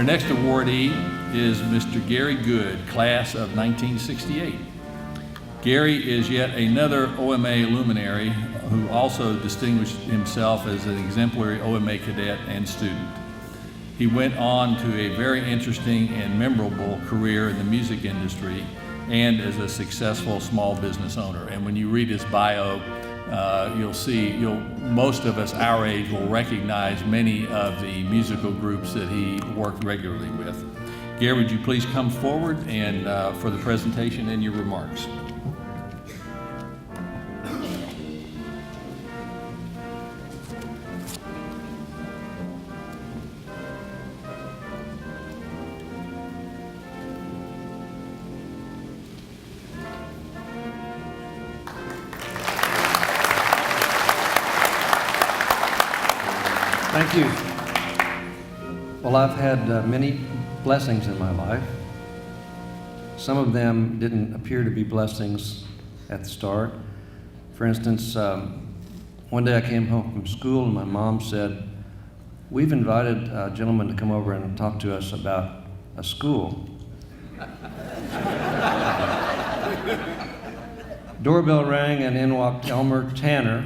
next awardee is Mr. Gary Good, class of 1968. Gary is yet another OMA luminary who also distinguished himself as an exemplary OMA cadet and student. He went on to a very interesting and memorable career in the music industry and as a successful small business owner. And when you read his bio, most of us our age will recognize many of the musical groups that he worked regularly with. Gary, would you please come forward and for the presentation and your remarks. Thank you. Well, I've had many blessings in my life. Some of them didn't appear to be blessings at the start. For instance, one day I came home from school and my mom said, "We've invited a gentleman to come over and talk to us about a school." Doorbell rang and in walked Elmer Tanner.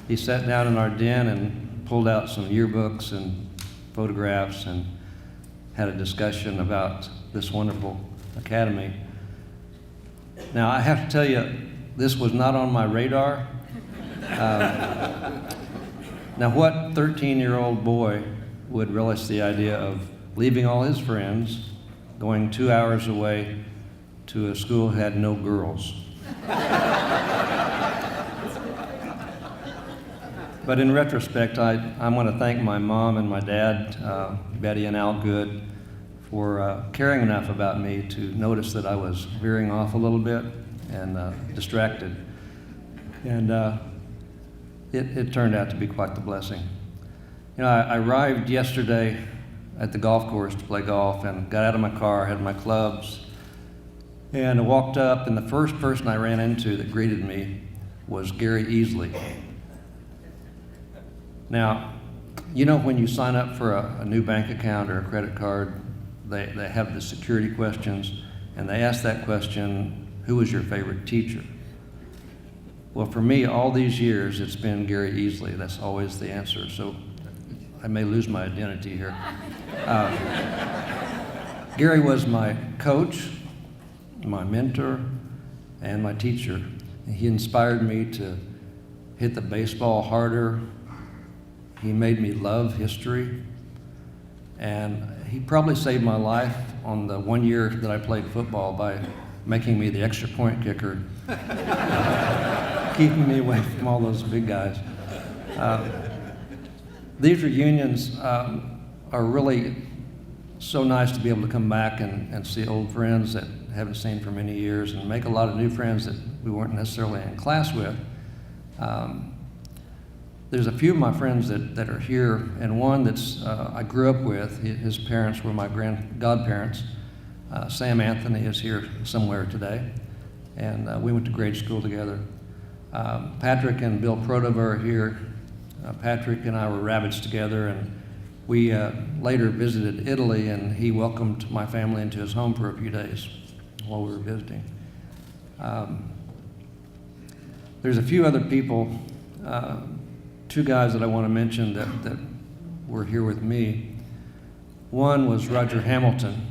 He sat down in our den and pulled out some yearbooks and photographs and had a discussion about this wonderful academy. Now, I have to tell you, this was not on my radar. Now, what 13-year-old boy would relish the idea of leaving all his friends, going 2 hours away to a school that had no girls? But in retrospect, I want to thank my mom and my dad, Betty and Al Good, for caring enough about me to notice that I was veering off a little bit and distracted. And it turned out to be quite the blessing. You know, I arrived yesterday at the golf course to play golf and got out of my car, had my clubs, and I walked up, and the first person I ran into that greeted me was Gary Easley. Now, you know when you sign up for a new bank account or a credit card, they have the security questions, and they ask that question, who was your favorite teacher? Well, for me, all these years, it's been Gary Easley. That's always the answer, so I may lose my identity here. Gary was my coach, my mentor, and my teacher. He inspired me to hit the baseball harder. He made me love history, and he probably saved my life on the 1 year that I played football by making me the extra point kicker, keeping me away from all those big guys. These reunions are really so nice to be able to come back and see old friends that I haven't seen for many years and make a lot of new friends that we weren't necessarily in class with. There's a few of my friends that are here, and one that's I grew up with. His parents were my godparents. Sam Anthony is here somewhere today, and we went to grade school together. Patrick and Bill Protova are here. Patrick and I were rabbits together, and we later visited Italy, and he welcomed my family into his home for a few days while we were visiting. There's a few other people, two guys that I want to mention that were here with me. One was Roger Hamilton.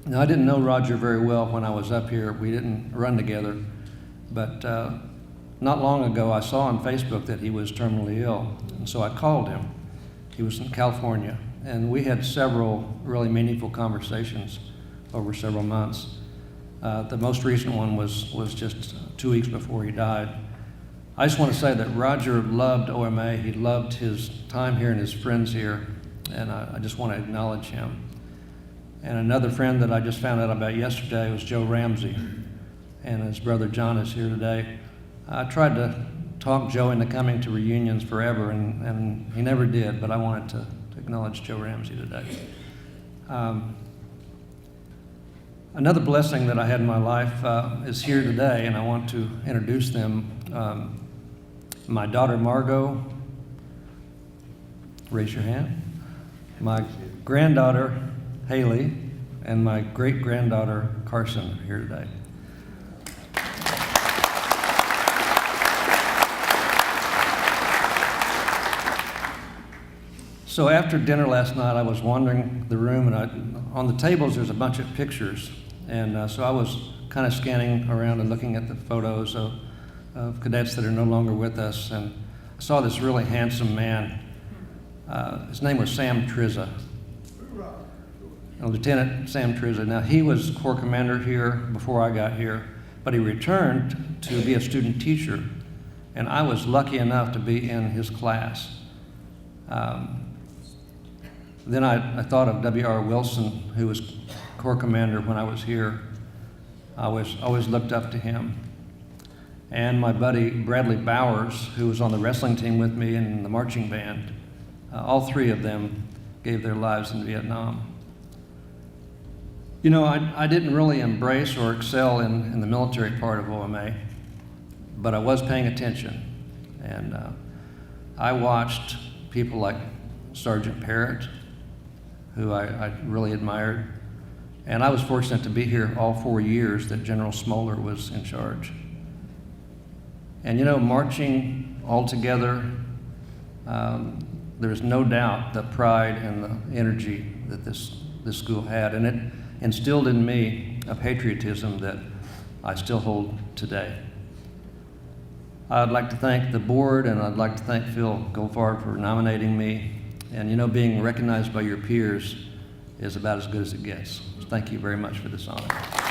Now, I didn't know Roger very well when I was up here. We didn't run together, but not long ago I saw on Facebook that he was terminally ill, and so I called him. He was in California, and we had several really meaningful conversations over several months. The most recent one was just 2 weeks before he died. I just want to say that Roger loved OMA. He loved his time here and his friends here, and I just want to acknowledge him. And another friend that I just found out about yesterday was Joe Ramsey, and his brother John is here today. I tried to talk Joe into coming to reunions forever, and he never did, but I wanted to acknowledge Joe Ramsey today. Another blessing that I had in my life is here today, and I want to introduce them. My daughter Margot, raise your hand. My granddaughter, Haley, and my great-granddaughter, Carson, are here today. So after dinner last night, I was wandering the room, and on the tables there's a bunch of pictures. And so I was kind of scanning around and looking at the photos of cadets that are no longer with us. And I saw this really handsome man. His name was Sam Trizza. Lieutenant Sam Trizza. Now, he was Corps Commander here before I got here, but he returned to be a student teacher, and I was lucky enough to be in his class. Then I thought of W.R. Wilson, who was Corps Commander when I was here. I always looked up to him. And my buddy Bradley Bowers, who was on the wrestling team with me and in the marching band, all three of them gave their lives in Vietnam. You know, I didn't really embrace or excel in the military part of OMA, but I was paying attention. And I watched people like Sergeant Parrott, who I really admired. And I was fortunate to be here all 4 years that General Smoller was in charge. And you know, marching all together, there's no doubt the pride and the energy that this school had, and it instilled in me a patriotism that I still hold today. I'd like to thank the board, and I'd like to thank Phil Goldfarb for nominating me. And you know, being recognized by your peers is about as good as it gets. So thank you very much for this honor.